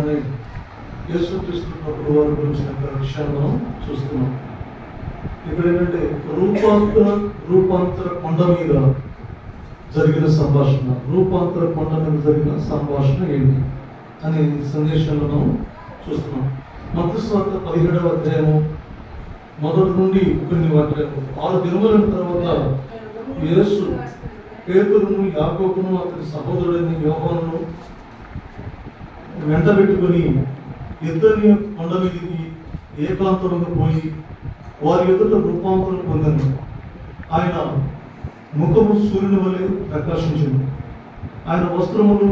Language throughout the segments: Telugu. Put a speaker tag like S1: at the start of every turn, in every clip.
S1: అనగానే యేసుక్రీస్తు ప్రభువు వారి గురించిన విషయాన్ని మనం చూస్తున్నాం. ఇక్కడ ఏంటంటే రూపాంతర కొండ మీద జరిగిన సంభాషణ, రూపాంతర కొండ మీద జరిగిన సంభాషణ ఏంటి అనే సందేశంలో మనం చూస్తున్నాం. మత్తయి సువార్త 17వ అధ్యాయము మొదటి నుండి కొన్ని వాక్యాలు. 6 దినముల తర్వాత యేసు పేతురును, యాకోబును, అతని సహోదరుడైన యోహానును వెంటబెట్టుకుని ఇద్దరిని కొండ మీదికి ఏకాంతంగా పోయి వారి ఎదుట రూపాంతరం పొందాను. ఆయన ముఖము సూర్యుని వలె ప్రకాశించింది, ఆయన వస్త్రములు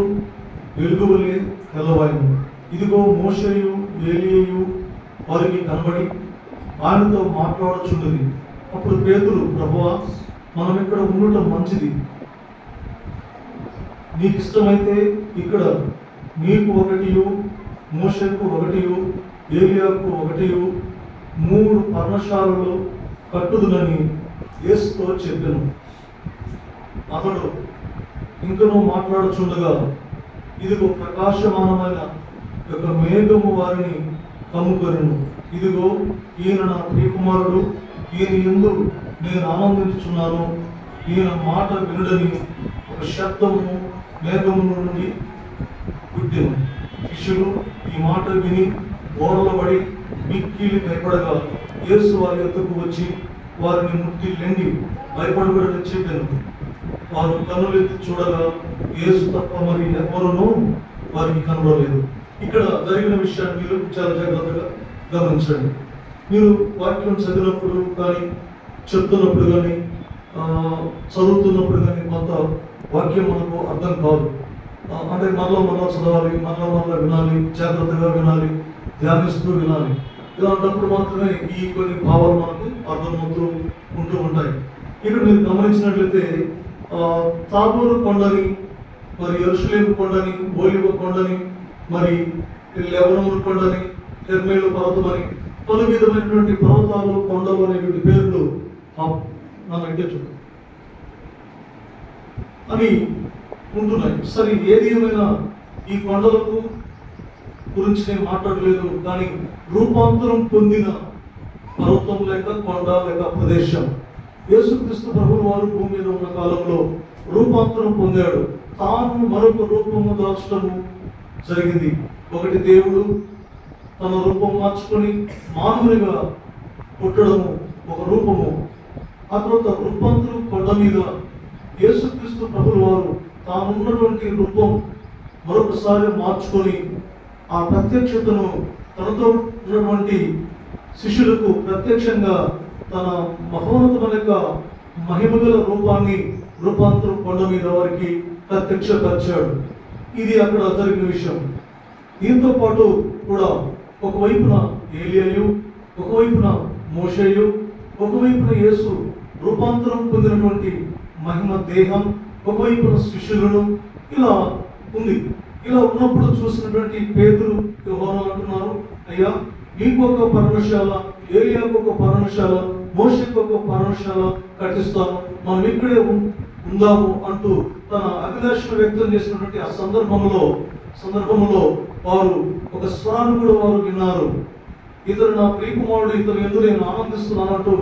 S1: వెలుగు వలె తెల్లవాయను. ఇదిగో మోషేయు ఏలీయు వారికి కనబడి ఆయనతో మాట్లాడుచున్నది. అప్పుడు పేతురు, ప్రభువా, మనం ఇక్కడ ఉండటం మంచిది. నీకు ఇష్టమైతే ఇక్కడ నీకు 1, మోషేకు 1, ఏలియాకు 1 3 పర్ణశాలలు కట్టుదునని యేసుతో చెప్పాను. అతడు ఇంకనూ మాట్లాడుచుండగా ఇదిగో ప్రకాశమానమైన ఒక మేఘము వారిని కమ్ముకొనెను. ఇదిగో ఈయన నా ప్రియకుమారుడు, ఈయన యందు నేను ఆనందించుచున్నాను, ఈయన మాట వినుడని ఒక శబ్దము మేఘము నుండి పుట్టెను. శిష్యులు ఈ మాట విని ఓడలో పడి మిక్కిలి భయపడగా యేసు వారి యొద్దకు వచ్చి వారిని ముట్టి లెండి భయపడకూడదని చెప్పాను. వారు కన్నులెత్తి చూడగా యేసు తప్ప మరి ఎవరునూ వారికి కనబడలేదు. ఇక్కడ జరిగిన విషయాన్ని మీరు చాలా జాగ్రత్తగా గమనించండి. మీరు వాక్యం చదివినప్పుడు కానీ, చెప్తున్నప్పుడు కానీ, చదువుతున్నప్పుడు కానీ కొంత వాక్యం మనకు అర్థం కాదు. అంటే మరలా చదవాలి, మరలా వినాలి, జాగ్రత్తగా వినాలి, ధ్యానిస్తూ వినాలి. ఇలాంటప్పుడు మాత్రమే ఈ కొన్ని భావాలు మనకు అర్థమవుతూ ఉంటాయి. ఇక్కడ మీరు గమనించినట్లయితే తాబోరు కొండని, మరి యెరూషలేము కొండని, ఓలివ కొండని, మరి లెబనోను కొండని, హెర్మేలు పర్వతం అని పలు విధమైనటువంటి పర్వతాలు, కొండలు అనేటువంటి పేర్లు నా వెంకటేశ్వర అని ఉంటున్నాయి. సరే, ఏది ఏమైనా ఈ కొండలకు గురించి నేను మాట్లాడలేదు, కానీ రూపాంతరం పొందిన పర్వతం లేక కొండ లేక ప్రదేశం. యేసుక్రీస్తు ప్రభువు వారు భూమి మీద ఉన్న కాలంలో రూపాంతరం పొందాడు. తాను మరొక రూపము దాల్చడము జరిగింది. ఒకటి దేవుడు తన రూపం మార్చుకొని మానవునిగా పుట్టడము ఒక రూపము. ఆ తర్వాత రూపాంతరం కొండ మీద యేసుక్రీస్తు ప్రభువు వారు తానున్నటువంటి రూపం మరొకసారి మార్చుకొని ఆ ప్రత్యక్షతను తనతో ఉన్నటువంటి శిష్యులకు ప్రత్యక్షంగా తన మహోన్నతమైన మహిమగల రూపాన్ని రూపాంతరం కొండ మీద వారికి ప్రత్యక్షపరిచాడు. ఇది అక్కడ జరిగిన విషయం. దీంతో పాటు కూడా ఒకవైపున ఏలియాయు, ఒకవైపున మోషేయు, ఒకవైపున యేసు రూపాంతరం పొందినటువంటి మహిమ దేహం, ఒకవైపున శిష్యులను ఇలా ఉంది. ఇలా ఉన్నప్పుడు చూసినటువంటి పేతురు, యోహాను అంటున్నారు, అయ్యా, నీకు ఒక పర్ణశాల, ఏలియాకు ఒక పర్ణశాల, మోషేకు ఒక పర్ణశాల కట్టిస్తాను, మనం ఇక్కడే ఉందాము అంటూ తన అభిలాషను వ్యక్తం చేసినటువంటి ఆ సందర్భంలో వారు ఒక స్వరాన్ని కూడా వారు విన్నారు. ఇతరు నా ప్రియకుమారుడు, ఇతరు ఎందుకు నేను ఆనందిస్తున్నానంటూ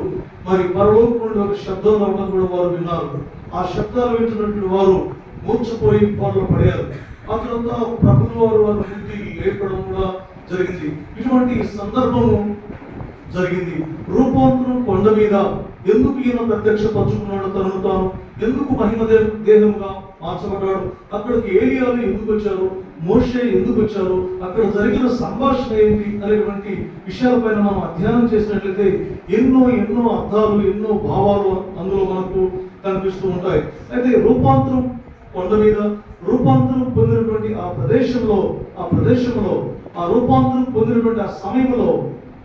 S1: మరి పరలోకం నుండి ఒక శబ్దం రావడం కూడా వారు విన్నారు. ఆ శబ్దాలు వింటున్నటువంటి వారు మూర్చపోయి పాటలు పడారు. ఆ తర్వాత ప్రభువు వారు బుద్ధి లేపడం కూడా జరిగింది. ఇటువంటి సందర్భము జరిగింది. రూపాంతరం కొండ మీద ఎందుకు ఈయన ప్రత్యక్షపరుచుకున్నాడు తనను తాను, ఎందుకు మహిమ దేహంగా మార్చబడ్డాడు, అక్కడికి ఏలియాలు ఎందుకు వచ్చారు, మోషే ఎందుకు వచ్చారు, అక్కడ జరిగిన సంభాషణ ఏంటి అనేటువంటి విషయాలపైన మనం అధ్యయనం చేసినట్లయితే ఎన్నో అర్థాలు, ఎన్నో భావాలు అందులో మనకు కనిపిస్తూ ఉంటాయి. అయితే రూపాంతరం కొండ మీద రూపాంతరం పొందినటువంటి ఆ ప్రదేశంలో ఆ రూపాంతరం పొందినటువంటి ఆ సమయంలో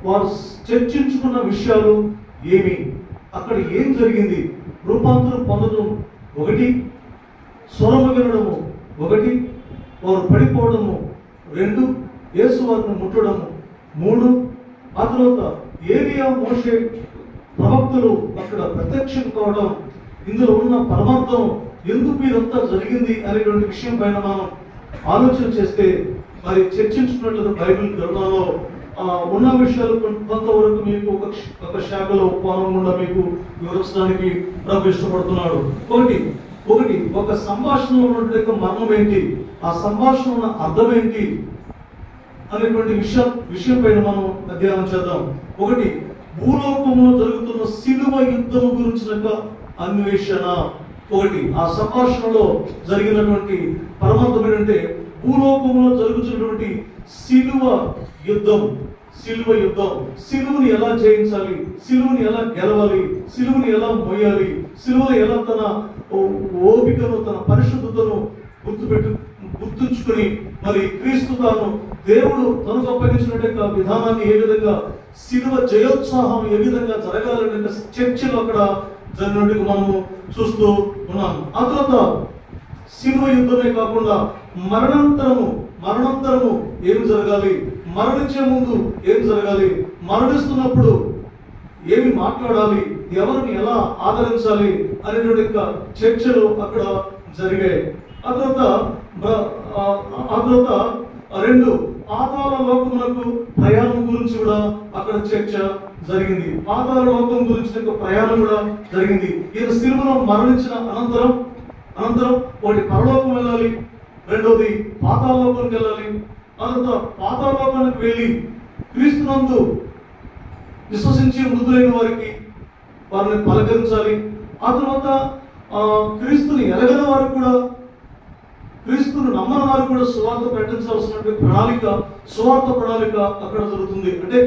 S1: వారు చర్చించుకున్న విషయాలు ఏమి, అక్కడ ఏం జరిగింది? రూపాంతరం పొందడం ఒకటి, స్వరము వినడము ఒకటి, వారు పడిపోవడము 2, యేసు వారిని ముట్టడము 3, ఆ తర్వాత ఏలియా, మోషే ప్రవక్తలు అక్కడ ప్రత్యక్షం కావడం, ఇందులో ఉన్న పరమార్థం ఎందుకు ఇదంతా జరిగింది అనేటువంటి విషయం పైన మనం ఆలోచన చేస్తే మరి చర్చించుకున్నట్లయితే బైబిల్ గ్రంథంలో ఉన్న విషయాలు కొంతవరకు మీకు ఒక శాఖలో కోణం గుండా మీకు వివరించడానికి ప్రభు ఇష్టపడుతున్నాడు. ఒకటి ఒక సంభాషణలో ఉన్నటువంటి మర్మం ఏంటి, ఆ సంభాషణ ఉన్న అర్థం ఏంటి అనేటువంటి విషయం పైన మనం అధ్యయనం చేద్దాం. ఒకటి, భూలోకంలో జరుగుతున్న సిలువ యుద్ధం గురించిన అన్వేషణ. ఒకటి, ఆ సంభాషణలో జరిగినటువంటి పరమార్థం ఏంటంటే భూలోకంలో జరుగుతున్నటువంటి సిలువ యుద్ధం. సిలువని ఎలా జయించాలి, సిలువని ఎలా గెలవాలి, సిలువని ఎలా మోయాలి, సిలువలో ఎలా తన ఓపికను తన పరిశుద్ధతను గుర్తుంచుకుని మరి క్రీస్తు తాను దేవుడు తనకు అప్పగించినట్టు విధానాన్ని ఏ విధంగా సిలువ జయోత్సాహం ఏ విధంగా జరగాలనే చర్చలు అక్కడ జరిగినట్టుగా మనము చూస్తూ ఉన్నాం. ఆ తర్వాత సిలువ యుద్ధమే కాకుండా మరణాంతరము ఏం జరగాలి, మరణించే ముందు ఏం జరగాలి, మరణిస్తున్నప్పుడు ఏమి మాట్లాడాలి, ఎవరిని ఎలా ఆదరించాలి అనేటువంటి చర్చలు అక్కడ జరిగాయి. ఆ తర్వాత రెండు, పాతాళ లోకములకు ప్రయాణం గురించి కూడా అక్కడ చర్చ జరిగింది. పాతాళ లోకం గురించిన ప్రయాణం కూడా జరిగింది. ఈయన సిలువలో మరణించిన అనంతరం ఒకటి పరలోకం వెళ్ళాలి, రెండోది పాతాళ లోకానికి వెళ్ళాలి. ఆ తర్వాత పాతాళ లోకానికి వెళ్ళి క్రీస్తునందు విశ్వసించి మృతులైన వారిని పలకరించాలి. ఆ తర్వాత క్రీస్తుని ఎరగని వారికి కూడా, క్రీస్తును నమ్మని వారికి కూడా సువార్త ప్రకటించాల్సినటువంటి సువార్త ప్రణాళిక అక్కడ జరుగుతుంది. అంటే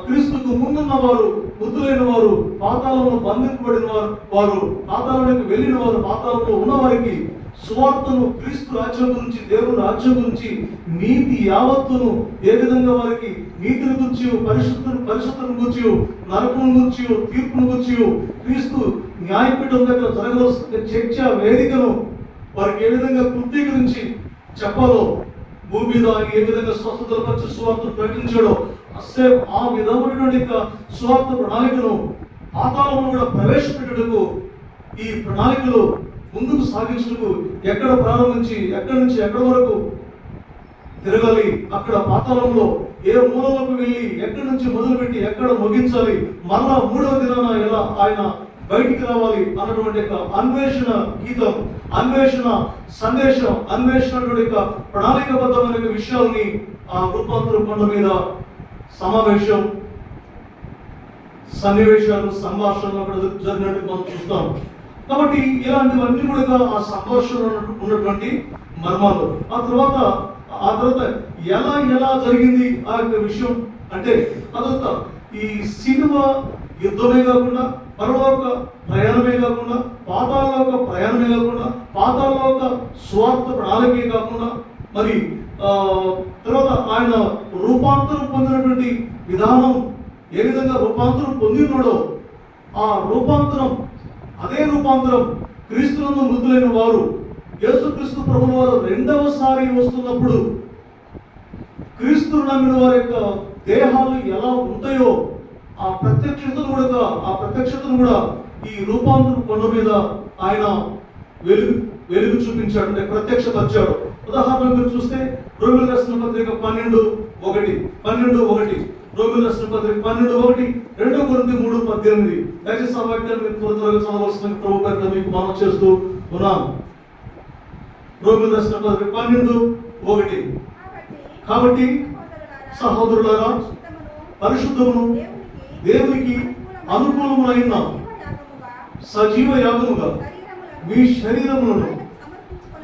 S1: క్రీస్తుకు ముందున్న వారు, మృతులైన వారు, పాతాళంలో బంధింపబడిన వారు, పాతాళానికి వెళ్ళిన వారు, పాతాళంలో ఉన్న వారికి సువార్తను, క్రీస్తు రాజ్యం గురించి, దేవుని రాజ్యం గురించి, నీతి యావత్తును ఏ విధంగా వారికి నీతిని గురించి, పరిశుద్ధను గురించి, నరకం గురించి, తీర్పును గురించి, క్రీస్తు న్యాయపీఠం దగ్గర జరగవలసిన చర్చ వేదికను వారికి ఏ విధంగా పూర్తీకరించి చెప్పాలో, భూమి మీద ఆయన ఏ విధంగా స్వస్థతల పరిచి సువార్తను ప్రకటించాడో ఆ విధమైనటువంటి సువార్త ప్రణాళికను పాతాళంలో కూడా ప్రవేశపెట్టుటకు, ఈ ప్రణాళికలో ముందుకు సాగించుటకు ఎక్కడ ప్రారంభించి ఎక్కడి నుంచి ఎక్కడి వరకు తిరగాలి, అక్కడ పాతాళంలో ఏ మూలలకు వెళ్ళి ఎక్కడి నుంచి మొదలుపెట్టి ఎక్కడ ముగించాలి, మళ్ళా మూడవ దినాన ఎలా ఆయన బయటికి రావాలి అన్నటువంటి అన్వేషణ గీతం, అన్వేషణ సందేశం, అన్వేషణ ప్రణాళికబద్ధమైన విషయాల్ని ఆ రూపాంతర కొండ మీద సమావేశం, సన్నివేశాలు, సంభాషణలు అక్కడ జరిగినట్టు మనం చూస్తాం. కాబట్టి ఇలాంటివన్నీ కూడా ఆ సంభాషణ ఉన్నటువంటి మర్మాలు. ఆ తర్వాత ఎలా జరిగింది ఆ యొక్క విషయం అంటే, ఆ తర్వాత ఈ సిలువ యుద్ధమే కాకుండా, పరలోక ప్రయాణమే కాకుండా, పాతాళలోక ప్రయాణమే కాకుండా, పాతాళలోక స్వార్థ ప్రణాళికే కాకుండా, మరి తర్వాత ఆయన రూపాంతరం పొందినటువంటి విధానం, ఏ విధంగా రూపాంతరం పొందినాడో ఆ రూపాంతరం, అదే రూపాంతరం క్రీస్తునందు మృతులైన వారు, యేసుక్రీస్తు ప్రభువు వారు రెండవసారి వస్తున్నప్పుడు క్రీస్తును నమ్మిన వారి యొక్క దేహాలు ఎలా ఉంటాయో ఆ ప్రత్యక్షతను కూడా ఈ రూపాంతరం కొండ మీద ఆయన వెలుగు చూపించాడు, అంటే ప్రత్యక్షపరిచాడు. ఉదాహరణకు చూస్తే రోమిలకు రాసిన పత్రిక 12:1 రోమిలకు రాసిన పత్రిక 12:1, 2 కొరింథీ 3:18. దయచేసి ఆ వాక్యాన్ని మీరు త్వరగా చదవవలసిన ప్రభు పేరిట మీకు మనవి చేస్తూ ఉన్నాను. రోమిలకు రాసిన పత్రిక 12:1. కాబట్టి సహోదరులారా, పరిశుద్ధమును దేవునికి అనుకూలమైన సజీవ యాగముగా మీ శరీరములను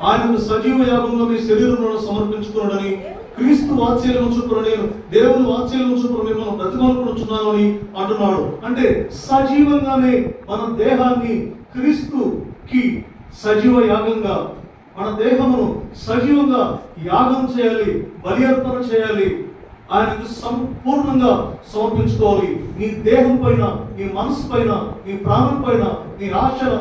S1: ఆయనకు సజీవ యాగంగా మీ శరీరములను సమర్పించుకున్నాడని, క్రీస్తు వాత్సల్యం చొప్పున నేను దేవుని వాత్సల్యం చొప్పున మిమ్మల్ని బ్రతిమాలుకుంటున్నాను అని అంటున్నాడు. అంటే సజీవంగానే మన దేహాన్ని క్రీస్తుకి సజీవ యాగంగా, మన దేహమును సజీవంగా యాగం చేయాలి, బలి అర్పణ చేయాలి, ఆయనకు సంపూర్ణంగా సమర్పించుకోవాలి. నీ దేహం పైన, నీ మనసు పైన, నీ ప్రాణం పైన, నీ ఆశల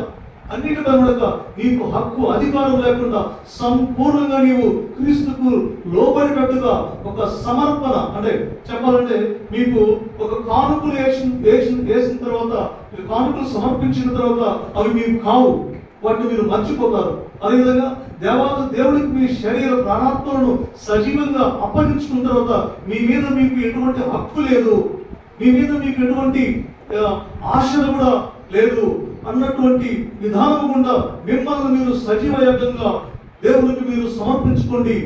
S1: అన్నిటిపై కూడా నీకు హక్కు అధికారం లేకుండా సంపూర్ణంగా నీవు క్రీస్తుకు లోబడినట్టుగా ఒక సమర్పణ, అంటే చెప్పాలంటే మీకు ఒక కానుకలు వేసిన తర్వాత, కానుకలు సమర్పించిన తర్వాత అవి మీకు కావు, వాటిని మీరు మర్చిపోతారు. అదేవిధంగా దేవుడికి మీ శరీర ప్రాణాత్మలను సజీవంగా అప్పగించుకున్న తర్వాత మీ మీద మీకు ఎటువంటి హక్కు లేదు, మీ మీద మీకు ఎటువంటి ఆశలు కూడా లేదు అన్నటువంటి విధానం గుండా మిమ్మల్ని మీరు సజీవ యాగంగా దేవునికి మీరు సమర్పించుకోండి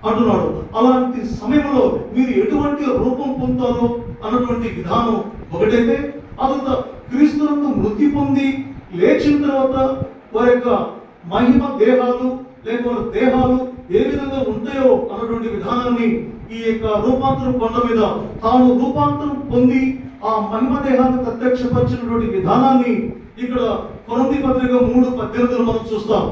S1: అంటున్నాడు. అలాంటి సమయంలో మీరు ఎటువంటి రూపం పొందుతారో అన్నటువంటి విధానం ఒకటైతే, అదంతా క్రీస్తునందు మృతి పొంది లేచిన తర్వాత వారి యొక్క మహిమ దేహాలు లేక వారి దేహాలు ఏ విధంగా ఉంటాయో అన్నటువంటి విధానాన్ని ఈ యొక్క రూపాంతరం కొండ మీద తాను రూపాంతరం పొంది ఆ మహిమ దేహాన్ని ప్రత్యక్షపరిచినటువంటి విధానాన్ని ఇక్కడ కొరింథీ పత్రిక 3:18 మనం చూస్తాం.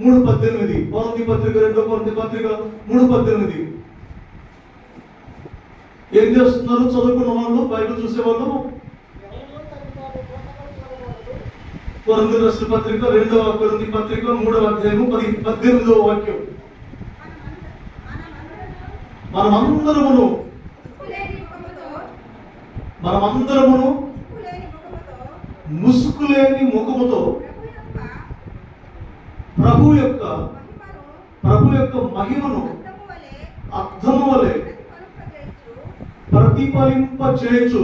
S1: 3:18 కొరింథీ పత్రిక 2 కొరింథీ పత్రిక 3:18. ఏం చేస్తున్నారు చదువుకున్న వాళ్ళు, బైబిల్ చూసేవాళ్ళు? కొరింథీ రాసిన పత్రిక 2వ కొరింథీ పత్రిక 3వ అధ్యాయం 18వ వాక్యం. మనమందరమును ముసుకులేని ముఖముతో ప్రభు యొక్క మహిమను అర్థము వలె ప్రతిఫలింప చేయొచ్చు,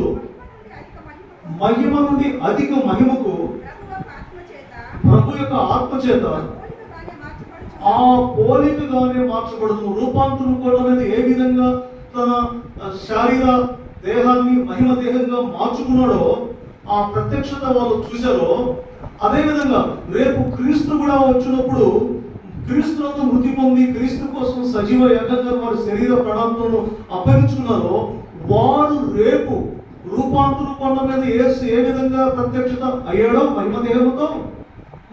S1: మహిమ నుండి అధిక మహిమకు ప్రభు యొక్క ఆత్మ చేత ఆ పోలికగానే మార్చబడుతుంది. రూపాంతరం కూడా అనేది ఏ విధంగా తన శరీర దేహాన్ని మహిమ దేహంగా మార్చుకున్నాడో, ఆ ప్రత్యక్షత వాళ్ళు చూశారో, అదే విధంగా రేపు క్రీస్తు కూడా వచ్చినప్పుడు క్రీస్తునందు మృతి పొంది క్రీస్తు కోసం సజీవ యాగంగా వారి శరీర ప్రాణాలను అప్పగించుకున్నారో, వారు రేపు రూపాంతరం కొండ మీద యేసు ఏ విధంగా ప్రత్యక్షత అయ్యాడో మహిమ దేహంతో,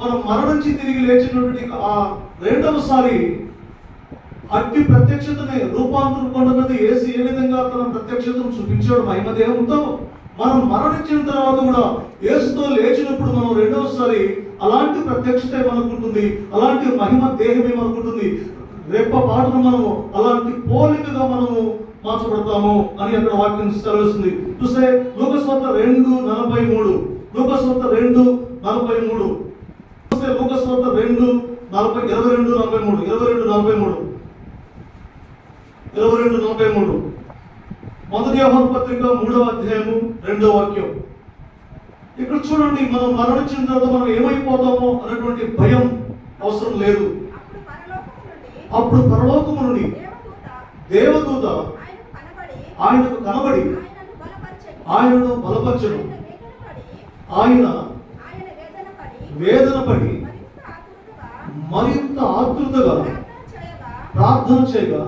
S1: మనం మరణించి తిరిగి లేచినటువంటి ఆ రెండవసారి అట్టి ప్రత్యక్షతనే రూపాంతరం కొండ మీద యేసు ఏ విధంగా తన ప్రత్యక్షతను చూపించాడు మహిమ దేహంతో, మనం మరణించిన తర్వాత కూడా యేసుతో లేచినప్పుడు మనం రెండవసారి అలాంటి ప్రత్యక్షత మనకుంటుంది, అలాంటి మహిమ దేహమే మనకుంటుంది. రేప పాటను మనము అలాంటి పోలికగా మనము మార్చబడతాము అని అక్కడ వాక్యం సెలవుస్తుంది. చూస్తే లూకాసువార్త 2:43, లూకాసువార్త 2:43, చూస్తే లూకాసువార్త 22:43 మొదటి యోహాను పత్రిక 3వ అధ్యాయము 2వ వాక్యం. ఇక్కడ చూడండి, మనం మరణించిన తర్వాత మనం ఏమైపోతామో అన్నటువంటి భయం అవసరం లేదు. అప్పుడు పరలోకము నుండి దేవదూత ఆయనకు కనబడి ఆయనను బలపరచను, ఆయన వేదన పడి మరింత ఆతృతగా ప్రార్థన చేయగా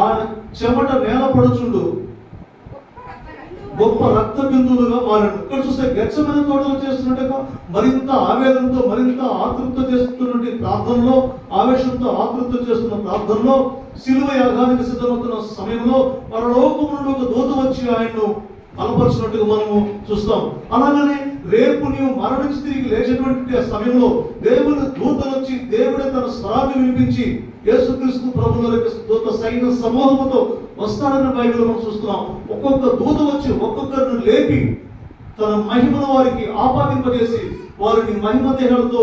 S1: ఆయన చెమట నేలపడుచుండు గొప్ప రక్త బిందువులుగా మారాడు. ఇక్కడ చూస్తే గెత్సేమనే తోటలో చేస్తున్నట్టుగా మరింత ఆవేదనతో మరింత ఆతృత చేస్తున్నటువంటి ప్రార్థనలో, ఆవేశంతో ఆతృత చేస్తున్న ప్రార్థనలో, శిలువ యాగానికి సిద్ధమవుతున్న సమయంలో పరలోకము నుండి ఒక దూత వచ్చి ఆయన్ను బలపరిచినట్టుగా మనము చూస్తాం. అలాగనే రేపు నీవు మరణించి తిరిగి లేచేటువంటి సమయంలో దేవుని దూతలు వచ్చి దేవుడే తన స్వరాన్ని వినిపించి యేసుక్రీస్తు ప్రభువుల దూత సైన్య సమూహంతో వస్తాడని బైబిల్ మనం చూస్తున్నాం. ఒక్కొక్క దూత వచ్చి ఒక్కొక్కరిని లేపి తన మహిమను వారికి ఆపాదింపజేసి వారిని మహిమ దేహాలతో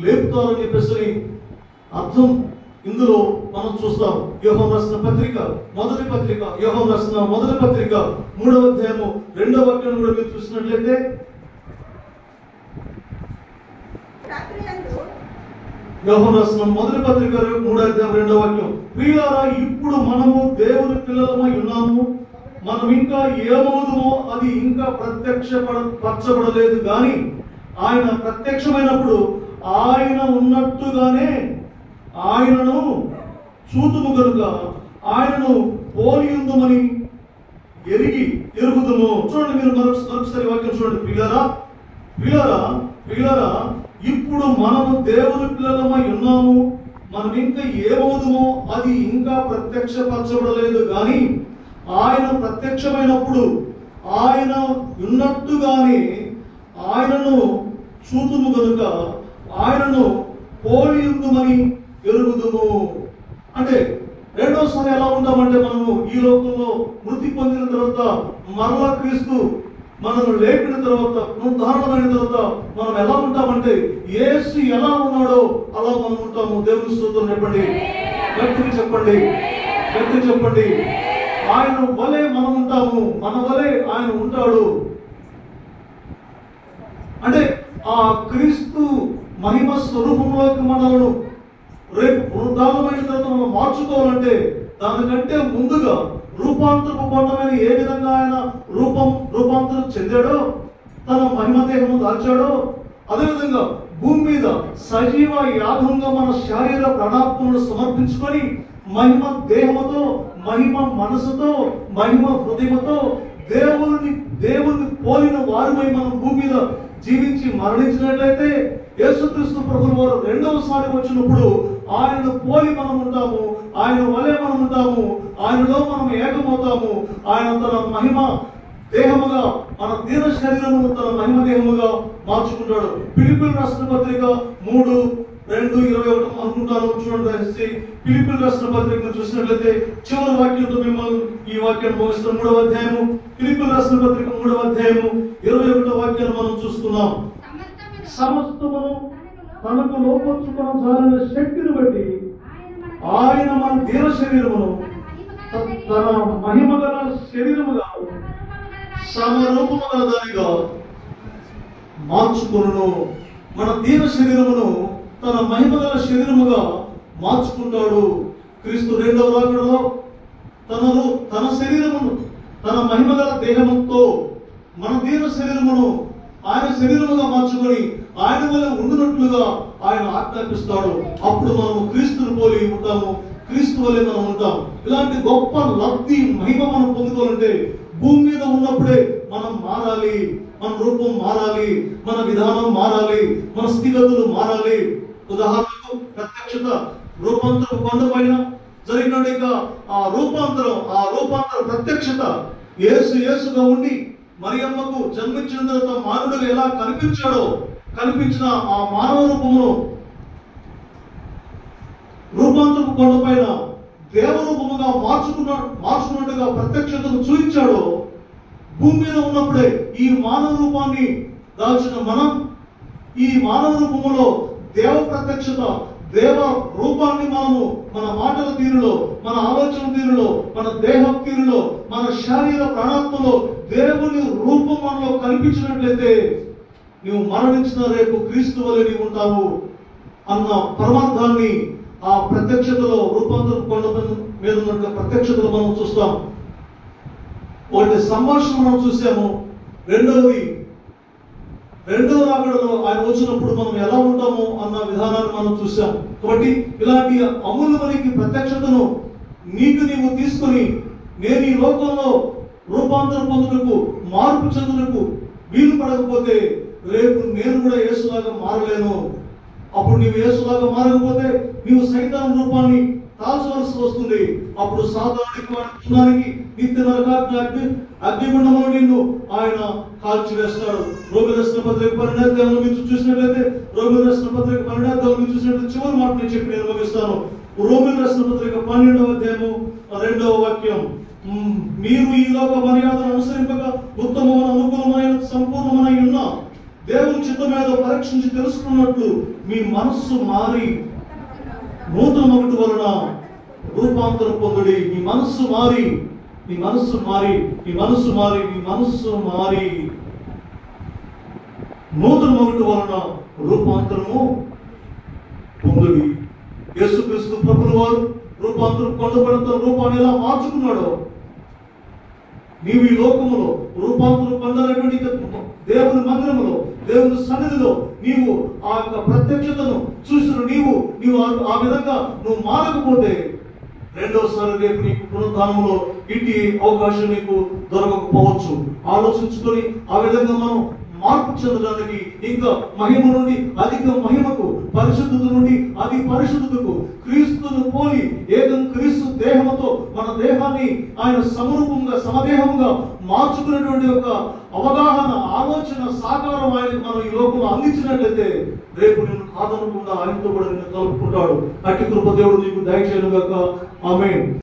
S1: లేపుతారని చెప్పేసి అర్థం ఇందులో మనం చూస్తాం. యోహాను రాసిన పత్రిక మొదటి పత్రిక 3వ అధ్యాయము 2వ వాక్యం కూడా మీరు చూసినట్లయితే, యోహాను రాసిన మొదటి పత్రిక 3వ అధ్యాయం 2వ వాక్యం. ప్రియులారా, ఇప్పుడు మనము దేవుని పిల్లలమై ఉన్నాము, మనం ఇంకా ఏమవుదుమో అది ఇంకా ప్రత్యక్షపరచబడలేదు కానీ ఆయన ప్రత్యక్షమైనప్పుడు ఆయన ఉన్నట్టుగానే ఆయనను చూతుము కనుక ఆయనను పోలియుందుమని ఎరుగుదుము. చూడండి, మీరు మరొకసారి వాక్యం చూడండి. ప్రియులారా, ఇప్పుడు మనము దేవుని పిల్లలమై ఉన్నాము, మనం ఇంకా ఏమవుదుమో అది ఇంకా ప్రత్యక్షపరచబడలేదు కానీ ఆయన ప్రత్యక్షమైనప్పుడు ఆయన ఉన్నట్టుగానే ఆయనను చూతుము కనుక ఆయనను పోలియుందుమని ఎరుగుదుము. అంటే రెండోసారి ఎలా ఉంటామంటే, మనము ఈ లోకంలో మృతి పొందిన తర్వాత మరలా క్రీస్తు మనల్ని లేపిన తర్వాత, పునరుద్ధారణమైన తర్వాత మనం ఎలా ఉంటామంటే యేసు ఎలా ఉన్నాడో అలా మనం ఉంటాము. దేవుని స్తోత్రం చెప్పండి, గట్టిగా చెప్పండి, గట్టిగా చెప్పండి. ఆయన వలె మనం ఉంటాము, మన వలె ఆయన ఉంటాడు. అంటే ఆ క్రీస్తు మహిమ స్వరూపంలోకి మనలను రేపు పునరుద్ధానమైన తర్వాత మనం మార్చుకోవాలంటే దానికంటే ముందుగా రూపాంతరపు కొండమైన ఏ విధంగా ఆయన రూపాంతరం చెందాడో, తన మహిమ దేహము దాల్చాడో, అదేవిధంగా భూమి మీద సజీవ యాగంగా మన శారీర ప్రాణాత్మను సమర్పించుకొని మహిమ దేహముతో, మహిమ మనసుతో, మహిమ హృదయముతో దేవుని పోలిన వారిపై మనం భూమి మీద జీవించి మరణించినట్లయితే యేసుక్రీస్తు ప్రభువు వారు రెండవసారి వచ్చినప్పుడు ఆయనను పోలి మనం ఉంటాము, ఆయన వలె మనం ఉంటాము, ఆయనలో మనం ఏకమవుతాము. ఆయన తన మహిమ దేహముగా, మన దీన శరీరమును తన మహిమ దేహముగా మార్చుకుంటాడు. ఫిలిప్పీయులకు రాసిన పత్రిక 3:2-21 అనుకుంటాను, చూడండి. ఫిలిప్పీయులకు రాసిన పత్రికను చూసినట్లయితే చివరి వాక్యంతో మిమ్మల్ని ఈ వాక్యాన్ని ముగిస్తాం. 3వ అధ్యాయము, ఫిలిప్పీయులకు రాసిన పత్రిక 3వ అధ్యాయము 21వ వాక్యాన్ని మనం చూసుకున్నాం. సమస్తమును తనకు లోపర్చుకున్న జాలిన శక్తిని బట్టి ఆయన మన దీన శరీరమును తన మహిమ గల శరీరముగా సమరూపము గల దానిగా మార్చుకొనును. మన దీన శరీరమును తన మహిమ గల శరీరముగా మార్చుకుంటాడు. క్రీస్తు రెండవ రాకడలో తన శరీరమును, తన మహిమ గల దేహముతో మన దీన శరీరమును ఆయన శరీరముగా మార్చుకొని ఆయన వల్ల ఉండునట్లుగా ఆయన ఆజ్ఞాపిస్తాడు. అప్పుడు మనము క్రీస్తుని పోలి ఉంటాము, క్రీస్తు వల్లే మనం ఉంటాం. ఇలాంటి గొప్ప లబ్ధి మహిమ మనం పొందుకోవాలంటే భూమి మీద ఉన్నప్పుడే మనం మారాలి, మన రూపం మారాలి, మన విధానం మారాలి, మన స్థితిగతులు మారాలి. ఉదాహరణకు ప్రత్యక్షత రూపాంతర కొండ పైన జరిగిన ఆ రూపాంతర ప్రత్యక్షత యేసుగా ఉండి మరియమ్మకు జన్మించిన తర్వాత మానవుడిగా ఎలా కనిపించిన ఆ మానవ రూపమును రూపాంతరపు కొండపైన దేవరూపముగా మార్చుకున్నట్టుగా ప్రత్యక్షతను చూపించాడో, భూమి మీద ఉన్నప్పుడే ఈ మానవ రూపాన్ని దాల్చిన మనం ఈ మానవ రూపములో దేవ ప్రత్యక్షత, దేవ రూపాన్ని మనము మన మాటల తీరులో, మన ఆలోచన తీరులో, మన దేహం తీరులో, మన శారీర ప్రాణాత్మలో దేవుని రూపం మనలో కనిపించినట్లయితే నువ్వు మరణించిన రేపు క్రీస్తు వలె నీవు ఉంటావు అన్న పరమార్థాన్ని ఆ ప్రత్యక్షతలో, రూపాంతర కొండ మీద ఉన్న ప్రత్యక్షతలో మనం చూస్తాం. ఒకటి సంభాషణ మనం చూసాము. రెండవ రాకడలో ఆయన వచ్చినప్పుడు మనం ఎలా ఉంటామో అన్న విధానాన్ని మనం చూసాం. కాబట్టి ఇలాంటి అమూల్యమైన ప్రత్యక్షతను నీవు తీసుకొని నేను ఈ లోకంలో రూపాంతరం పొందుటకు, మార్పు చెందుటకు వీలు పడకపోతే రేపు నేను కూడా యేసులాగా మారలేను. అప్పుడు నీవు యేసులాగా మారకపోతే నీవు సైతాను రూపాన్ని తాల్చవలసి వస్తుంది. అప్పుడు సాధారణానికి నిత్య నరకాగ్ని అగ్నిగుండంలో నిన్ను ఆయన కాల్చివేస్తాడు. రోమిల రాసిన పత్రిక 12వ అధ్యాయంలో మీరు చూసినట్లయితే చివరి మాట నేను చెప్పి నేను ముగిస్తాను. రోమిల రాసిన పత్రిక 12వ అధ్యాయము 2వ వాక్యం, మీరు ఈ లోక మర్యాదను అనుసరింపగా ఉత్తమమైన, అనుకూలమైన, సంపూర్ణమైన ఉన్న దేవుని చిత్తమేదో పరీక్షించి తెలుసుకున్నట్లు మీ మనస్సు మారి నూతన మొదటి వలన రూపాంతరం పొందుడి. మీ మనస్సు మారి నూతన మొదటి వలన రూపాంతరము పొందుడి. యేసుక్రీస్తు ప్రభువు వారు రూపాంతరం పొందబడిన రూపాన్ని ఎలా మార్చుకున్నాడో నీవు ఈ లోకములో రూపాంతరం పొందాలనేటువంటి దేవుని మందిరములో, దేవుని సన్నిధిలో నీవు ఆ యొక్క ప్రత్యక్షతను చూసిన నీవు ఆ విధంగా నువ్వు మారకపోతే రెండోసారి రేపు నీకు పునరుద్ధానములో ఇట్టి అవకాశం నీకు దొరకకపోవచ్చు. ఆలోచించుకొని ఆ విధంగా మనం మార్పు చెందడానికి, ఇంకా మహిమ నుండి అధిక మహిమకు, పరిశుద్ధత నుండి అతి పరిశుద్ధతకు, క్రీస్తును పోలి ఏకం క్రీస్తు దేహముతో మన దేహాన్ని ఆయన సమదేహంగా మార్చుకునేటువంటి ఒక అవగాహన, ఆలోచన, సాకారం ఆయన మనం ఈ లోకంలో అందించినట్లయితే రేపు నిన్ను కాదనకుండా ఆయనతో కూడా నిన్ను కలుపుకుంటాడు. అట్టి కృప దేవుడు నీకు దయచేయను గాక. ఆమేన్.